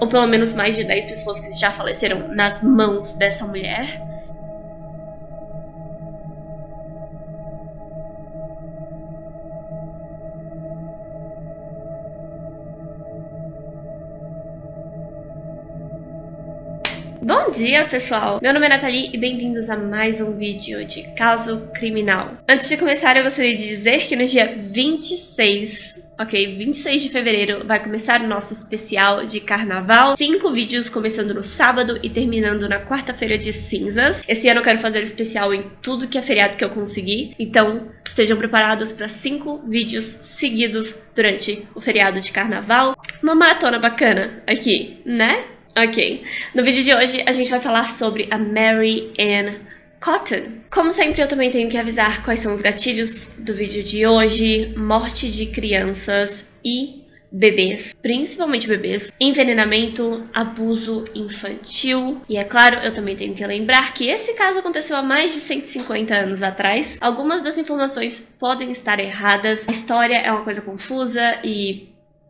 ou pelo menos mais de 10 pessoas que já faleceram nas mãos dessa mulher. Bom dia, pessoal! Meu nome é Nathalie e bem-vindos a mais um vídeo de Caso Criminal. Antes de começar, eu gostaria de dizer que no dia 26 de fevereiro vai começar o nosso especial de carnaval. 5 vídeos começando no sábado e terminando na quarta-feira de cinzas. Esse ano eu quero fazer especial em tudo que é feriado que eu conseguir, então estejam preparados para 5 vídeos seguidos durante o feriado de carnaval. Uma maratona bacana aqui, né? Ok, no vídeo de hoje a gente vai falar sobre a Mary Ann Cotton. Como sempre, eu também tenho que avisar quais são os gatilhos do vídeo de hoje: morte de crianças e bebês, principalmente bebês, envenenamento, abuso infantil. E é claro, eu também tenho que lembrar que esse caso aconteceu há mais de 150 anos atrás. Algumas das informações podem estar erradas, a história é uma coisa confusa e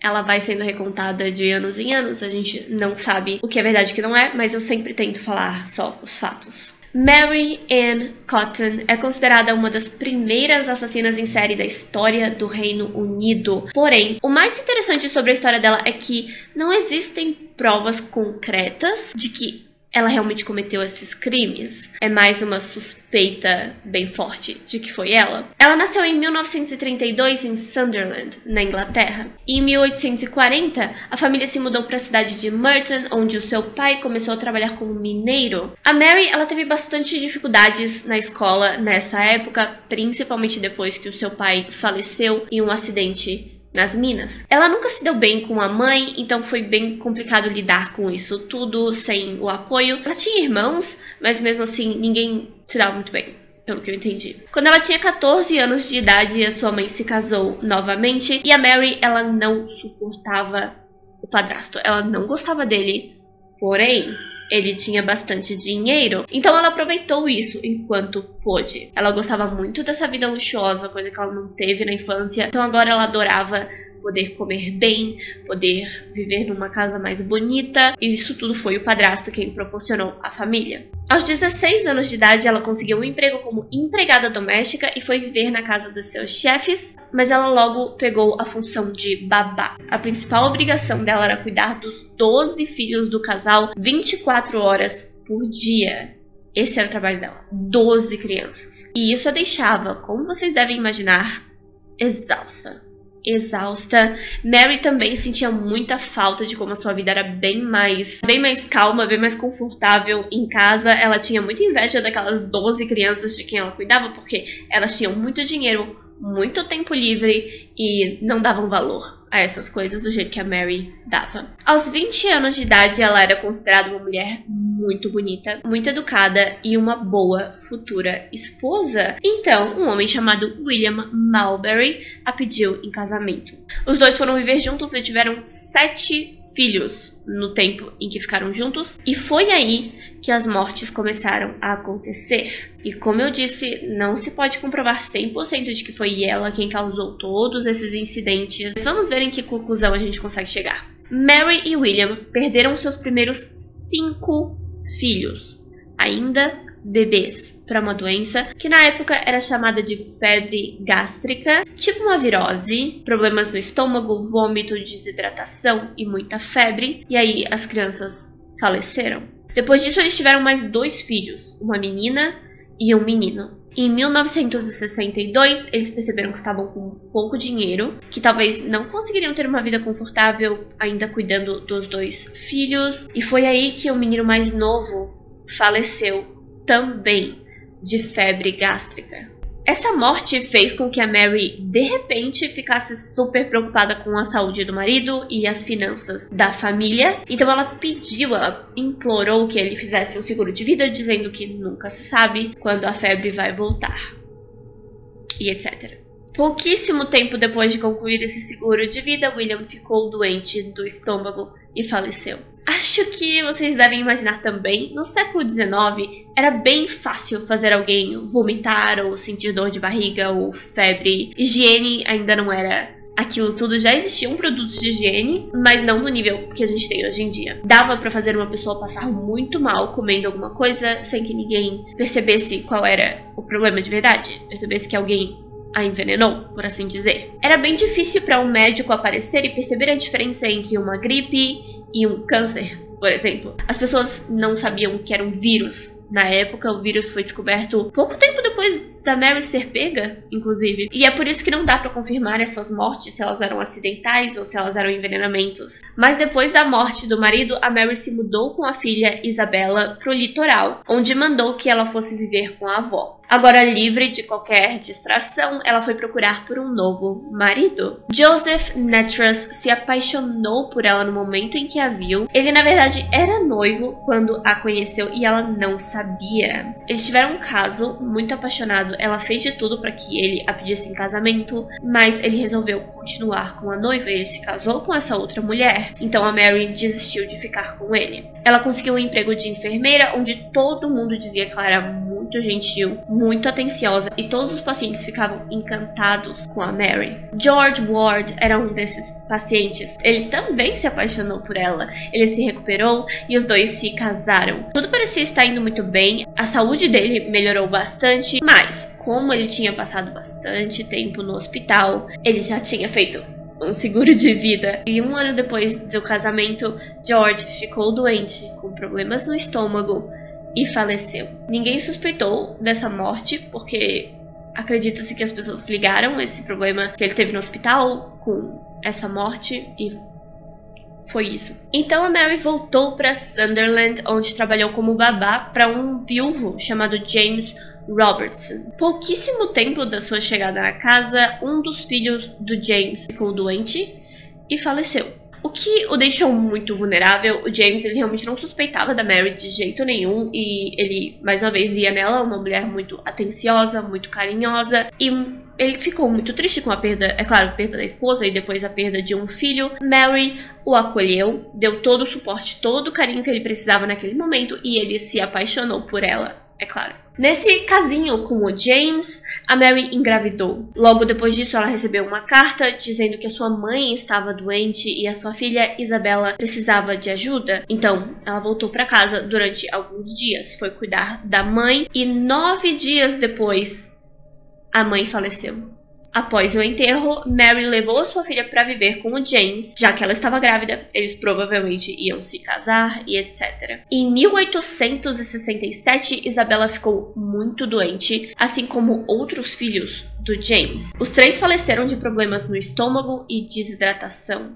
ela vai sendo recontada de anos em anos, a gente não sabe o que é verdade e o que não é, mas eu sempre tento falar só os fatos. Mary Ann Cotton é considerada uma das primeiras assassinas em série da história do Reino Unido. Porém, o mais interessante sobre a história dela é que não existem provas concretas de que ela realmente cometeu esses crimes. É mais uma suspeita bem forte de que foi ela. Ela nasceu em 1932 em Sunderland, na Inglaterra. E em 1840, a família se mudou para a cidade de Merton, onde o seu pai começou a trabalhar como mineiro. A Mary, ela teve bastante dificuldades na escola nessa época, principalmente depois que o seu pai faleceu em um acidente nas minas. Ela nunca se deu bem com a mãe, então foi bem complicado lidar com isso tudo sem o apoio. Ela tinha irmãos, mas mesmo assim ninguém se dava muito bem, pelo que eu entendi. Quando ela tinha 14 anos de idade, a sua mãe se casou novamente e a Mary, ela não suportava o padrasto. Ela não gostava dele, porém ele tinha bastante dinheiro, então ela aproveitou isso enquanto pôde. Ela gostava muito dessa vida luxuosa, coisa que ela não teve na infância, então agora ela adorava poder comer bem, poder viver numa casa mais bonita, e isso tudo foi o padrasto quem proporcionou à família. Aos 16 anos de idade, ela conseguiu um emprego como empregada doméstica e foi viver na casa dos seus chefes, mas ela logo pegou a função de babá. A principal obrigação dela era cuidar dos 12 filhos do casal 24 horas por dia. Esse era o trabalho dela, 12 crianças. E isso a deixava, como vocês devem imaginar, exausta. Mary também sentia muita falta de como a sua vida era bem mais calma, bem mais confortável em casa. Ela tinha muita inveja daquelas 12 crianças de quem ela cuidava, porque elas tinham muito dinheiro, muito tempo livre e não davam valor a essas coisas do jeito que a Mary dava. Aos 20 anos de idade, ela era considerada uma mulher muito bonita, muito educada e uma boa futura esposa. Então, um homem chamado William Mulberry a pediu em casamento. Os dois foram viver juntos e tiveram 7 filhos no tempo em que ficaram juntos, e foi aí que as mortes começaram a acontecer. E como eu disse, não se pode comprovar 100% de que foi ela quem causou todos esses incidentes. Vamos ver em que conclusão a gente consegue chegar. Mary e William perderam seus primeiros 5 filhos, ainda bebês, para uma doença que na época era chamada de febre gástrica, tipo uma virose, problemas no estômago, vômito, desidratação e muita febre, e aí as crianças faleceram. Depois disso eles tiveram mais 2 filhos, uma menina e um menino. Em 1962, eles perceberam que estavam com pouco dinheiro, que talvez não conseguiriam ter uma vida confortável ainda cuidando dos 2 filhos, e foi aí que o menino mais novo faleceu também de febre gástrica. Essa morte fez com que a Mary, de repente, ficasse super preocupada com a saúde do marido e as finanças da família. Então ela implorou que ele fizesse um seguro de vida, dizendo que nunca se sabe quando a febre vai voltar, e etc. Pouquíssimo tempo depois de concluir esse seguro de vida, William ficou doente do estômago e faleceu. Acho que vocês devem imaginar também, no século XIX, era bem fácil fazer alguém vomitar ou sentir dor de barriga ou febre. Higiene ainda não era aquilo tudo já existiam produtos de higiene, mas não no nível que a gente tem hoje em dia. Dava pra fazer uma pessoa passar muito mal comendo alguma coisa sem que ninguém percebesse qual era o problema de verdade, percebesse que alguém a envenenou, por assim dizer. Era bem difícil para um médico aparecer e perceber a diferença entre uma gripe e um câncer, por exemplo. As pessoas não sabiam que era um vírus. Na época, o vírus foi descoberto pouco tempo depois da Mary ser pega, inclusive. E é por isso que não dá pra confirmar essas mortes, se elas eram acidentais ou se elas eram envenenamentos. Mas depois da morte do marido, a Mary se mudou com a filha Isabella pro litoral, onde mandou que ela fosse viver com a avó. Agora livre de qualquer distração, ela foi procurar por um novo marido. Joseph Nattrass se apaixonou por ela no momento em que a viu. Ele, na verdade, era noivo quando a conheceu e ela não sabia. Eles tiveram um caso muito apaixonado. Ela fez de tudo para que ele a pedisse em casamento, mas ele resolveu continuar com a noiva e ele se casou com essa outra mulher. Então a Mary desistiu de ficar com ele. Ela conseguiu um emprego de enfermeira, onde todo mundo dizia que ela era muito gentil, muito atenciosa e todos os pacientes ficavam encantados com a Mary. George Ward era um desses pacientes. Ele também se apaixonou por ela. Ele se recuperou e os dois se casaram. Tudo parecia estar indo muito bem, a saúde dele melhorou bastante, mas como ele tinha passado bastante tempo no hospital, ele já tinha feito um seguro de vida. E um ano depois do casamento, George ficou doente, com problemas no estômago, e faleceu. Ninguém suspeitou dessa morte, porque acredita-se que as pessoas ligaram esse problema que ele teve no hospital com essa morte e foi isso. Então a Mary voltou para Sunderland, onde trabalhou como babá para um viúvo chamado James Robertson. Pouquíssimo tempo da sua chegada na casa, um dos filhos do James ficou doente e faleceu. O que o deixou muito vulnerável. O James, ele realmente não suspeitava da Mary de jeito nenhum e ele, mais uma vez, via nela uma mulher muito atenciosa, muito carinhosa e ele ficou muito triste com a perda, é claro, a perda da esposa e depois a perda de um filho. Mary o acolheu, deu todo o suporte, todo o carinho que ele precisava naquele momento e ele se apaixonou por ela, é claro. Nesse casinho com o James, a Mary engravidou. Logo depois disso, ela recebeu uma carta dizendo que a sua mãe estava doente e a sua filha Isabella precisava de ajuda. Então, ela voltou para casa durante alguns dias, foi cuidar da mãe e 9 dias depois, a mãe faleceu. Após o enterro, Mary levou a sua filha para viver com o James, já que ela estava grávida, eles provavelmente iam se casar e etc. Em 1867, Isabella ficou muito doente, assim como outros filhos do James. Os 3 faleceram de problemas no estômago e desidratação,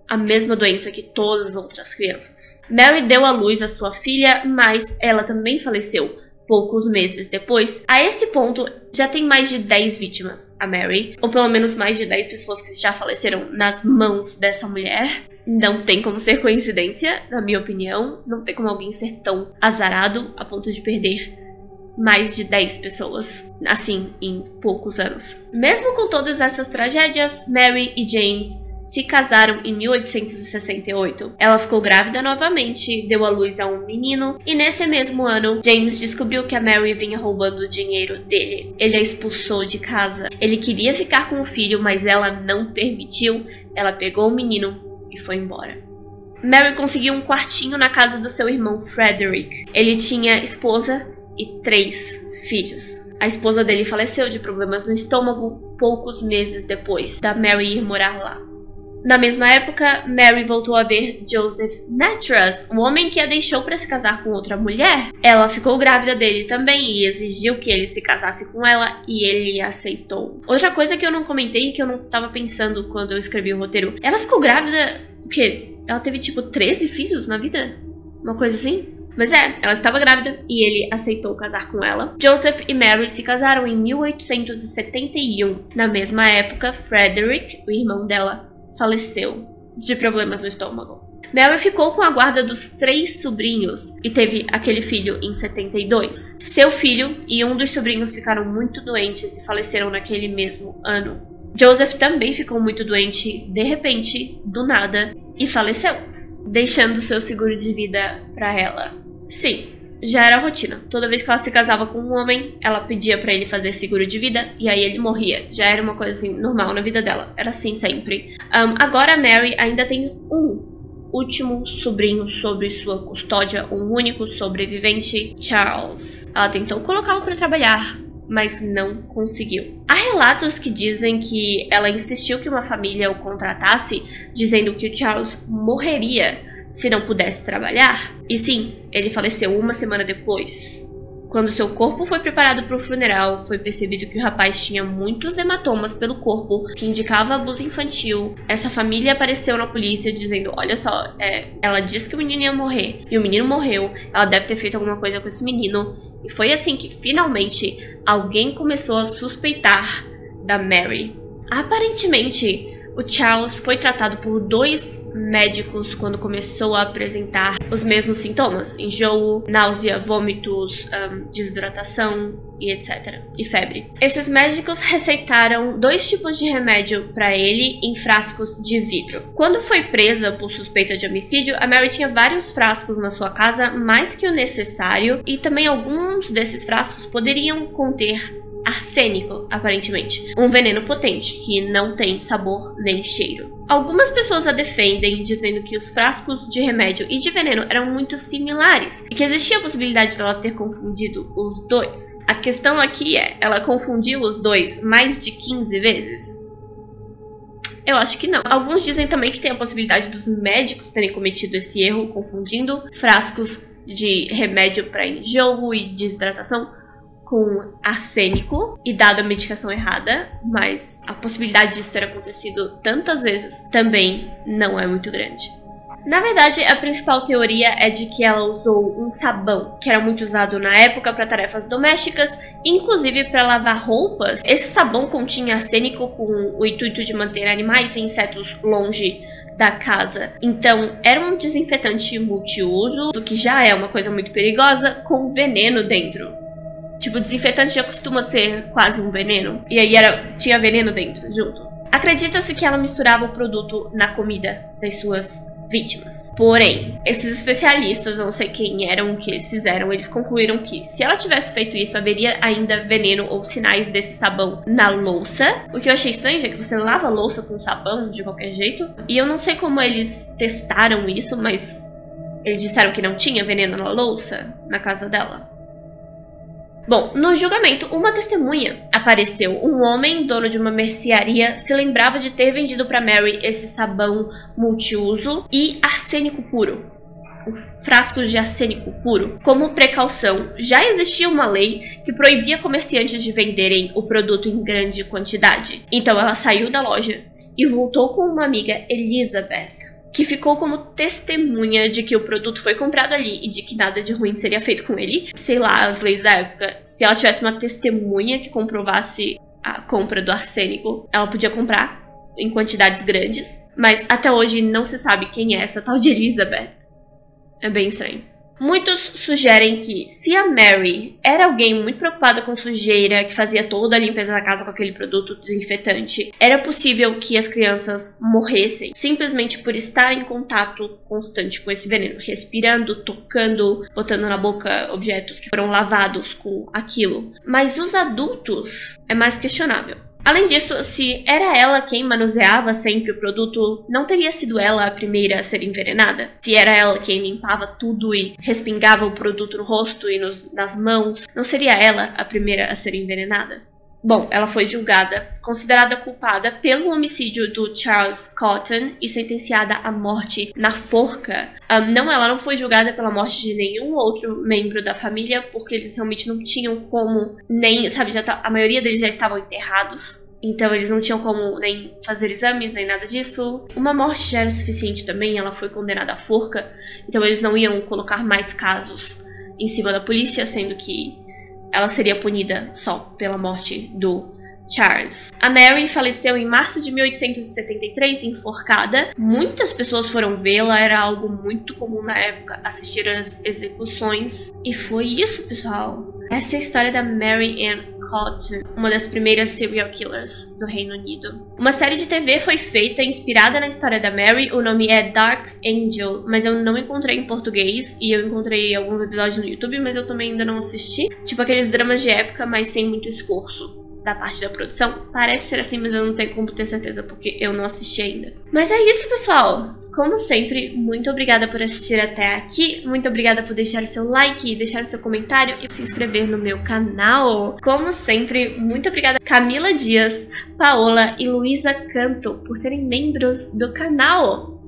a mesma doença que todas as outras crianças. Mary deu à luz a sua filha, mas ela também faleceu poucos meses depois. A esse ponto, já tem mais de 10 vítimas, a Mary, ou pelo menos mais de 10 pessoas que já faleceram nas mãos dessa mulher. Não tem como ser coincidência, na minha opinião. Não tem como alguém ser tão azarado a ponto de perder mais de 10 pessoas, assim, em poucos anos. Mesmo com todas essas tragédias, Mary e James se casaram em 1868. Ela ficou grávida novamente, deu à luz a um menino, e nesse mesmo ano, James descobriu que a Mary vinha roubando o dinheiro dele. Ele a expulsou de casa. Ele queria ficar com o filho, mas ela não permitiu. Ela pegou o menino e foi embora. Mary conseguiu um quartinho na casa do seu irmão Frederick. Ele tinha esposa e 3 filhos. A esposa dele faleceu de problemas no estômago poucos meses depois da Mary ir morar lá. Na mesma época, Mary voltou a ver Joseph Nattrass, o homem que a deixou para se casar com outra mulher. Ela ficou grávida dele também e exigiu que ele se casasse com ela e ele aceitou. Outra coisa que eu não comentei e que eu não tava pensando quando eu escrevi o roteiro, ela ficou grávida, o quê? Ela teve tipo 13 filhos na vida? Uma coisa assim? Mas ela estava grávida e ele aceitou casar com ela. Joseph e Mary se casaram em 1871. Na mesma época, Frederick, o irmão dela, faleceu de problemas no estômago. Mary ficou com a guarda dos 3 sobrinhos e teve aquele filho em 72. Seu filho e um dos sobrinhos ficaram muito doentes e faleceram naquele mesmo ano. Joseph também ficou muito doente, de repente, do nada, e faleceu, deixando seu seguro de vida para ela. Sim, já era rotina. Toda vez que ela se casava com um homem, ela pedia pra ele fazer seguro de vida e aí ele morria. Já era uma coisa assim, normal na vida dela. Era assim sempre. Agora a Mary ainda tem um último sobrinho sob sua custódia, um único sobrevivente, Charles. Ela tentou colocá-lo pra trabalhar, mas não conseguiu. Há relatos que dizem que ela insistiu que uma família o contratasse, dizendo que o Charles morreria se não pudesse trabalhar. E sim, ele faleceu uma semana depois. Quando seu corpo foi preparado para o funeral, foi percebido que o rapaz tinha muitos hematomas pelo corpo, que indicava abuso infantil. Essa família apareceu na polícia dizendo, olha só, ela disse que o menino ia morrer, e o menino morreu, ela deve ter feito alguma coisa com esse menino. E foi assim que, finalmente, alguém começou a suspeitar da Mary. Aparentemente, o Charles foi tratado por 2 médicos quando começou a apresentar os mesmos sintomas: enjoo, náusea, vômitos, desidratação e etc. e febre. Esses médicos receitaram 2 tipos de remédio para ele em frascos de vidro. Quando foi presa por suspeita de homicídio, a Mary tinha vários frascos na sua casa, mais que o necessário, e também alguns desses frascos poderiam conter arsênico, aparentemente. Um veneno potente, que não tem sabor nem cheiro. Algumas pessoas a defendem, dizendo que os frascos de remédio e de veneno eram muito similares, e que existia a possibilidade dela ter confundido os dois. A questão aqui é, ela confundiu os dois mais de 15 vezes? Eu acho que não. Alguns dizem também que tem a possibilidade dos médicos terem cometido esse erro, confundindo frascos de remédio para enjoo e desidratação com arsênico e dado a medicação errada, mas a possibilidade disso ter acontecido tantas vezes também não é muito grande. Na verdade, a principal teoria é de que ela usou um sabão que era muito usado na época para tarefas domésticas, inclusive para lavar roupas. Esse sabão continha arsênico com o intuito de manter animais e insetos longe da casa. Então, era um desinfetante multiuso, o que já é uma coisa muito perigosa, com veneno dentro. Tipo, desinfetante já costuma ser quase um veneno. E aí tinha veneno dentro, junto. Acredita-se que ela misturava o produto na comida das suas vítimas. Porém, esses especialistas, não sei quem eram, o que eles fizeram, eles concluíram que se ela tivesse feito isso, haveria ainda veneno ou sinais desse sabão na louça. O que eu achei estranho é que você lava a louça com sabão de qualquer jeito. E eu não sei como eles testaram isso, mas eles disseram que não tinha veneno na louça na casa dela. Bom, no julgamento, uma testemunha apareceu. Um homem, dono de uma mercearia, se lembrava de ter vendido para Mary esse sabão multiuso e arsênico puro. Frascos de arsênico puro. Como precaução, já existia uma lei que proibia comerciantes de venderem o produto em grande quantidade. Então ela saiu da loja e voltou com uma amiga, Elizabeth, que ficou como testemunha de que o produto foi comprado ali e de que nada de ruim seria feito com ele. Sei lá, as leis da época, se ela tivesse uma testemunha que comprovasse a compra do arsênico, ela podia comprar em quantidades grandes. Mas até hoje não se sabe quem é essa tal de Elizabeth. É bem estranho. Muitos sugerem que, se a Mary era alguém muito preocupada com sujeira, que fazia toda a limpeza da casa com aquele produto desinfetante, era possível que as crianças morressem simplesmente por estar em contato constante com esse veneno, respirando, tocando, botando na boca objetos que foram lavados com aquilo. Mas os adultos é mais questionável. Além disso, se era ela quem manuseava sempre o produto, não teria sido ela a primeira a ser envenenada? Se era ela quem limpava tudo e respingava o produto no rosto e nas mãos, não seria ela a primeira a ser envenenada? Bom, ela foi julgada, considerada culpada pelo homicídio do Charles Cotton e sentenciada à morte na forca. Ela não foi julgada pela morte de nenhum outro membro da família, porque eles realmente não tinham como nem, sabe, a maioria deles já estavam enterrados. Então eles não tinham como nem fazer exames, nem nada disso. Uma morte já era suficiente também, ela foi condenada à forca. Então eles não iam colocar mais casos em cima da polícia, sendo que ela seria punida só pela morte do Charles. A Mary faleceu em março de 1873, enforcada. Muitas pessoas foram vê-la, era algo muito comum na época assistir às execuções. E foi isso, pessoal. Essa é a história da Mary Ann Cotton, uma das primeiras serial killers do Reino Unido. Uma série de TV foi feita inspirada na história da Mary, o nome é Dark Angel, mas eu não encontrei em português e eu encontrei alguns episódios no YouTube, mas eu também ainda não assisti. Tipo aqueles dramas de época, mas sem muito esforço da parte da produção. Parece ser assim, mas eu não tenho como ter certeza porque eu não assisti ainda. Mas é isso, pessoal! Como sempre, muito obrigada por assistir até aqui, muito obrigada por deixar o seu like, deixar o seu comentário e se inscrever no meu canal. Como sempre, muito obrigada Camila Dias, Paola e Luísa Canto por serem membros do canal.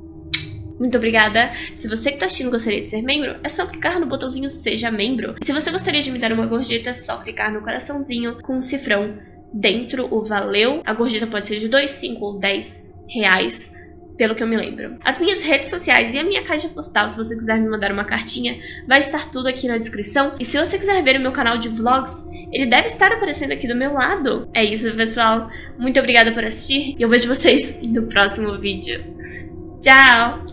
Muito obrigada. Se você que está assistindo gostaria de ser membro, é só clicar no botãozinho Seja Membro. E se você gostaria de me dar uma gorjeta, é só clicar no coraçãozinho com um cifrão dentro, o valeu. A gorjeta pode ser de 2, 5 ou 10 reais, pelo que eu me lembro. As minhas redes sociais e a minha caixa postal, se você quiser me mandar uma cartinha, vai estar tudo aqui na descrição. E se você quiser ver o meu canal de vlogs, ele deve estar aparecendo aqui do meu lado. É isso, pessoal. Muito obrigada por assistir e eu vejo vocês no próximo vídeo. Tchau!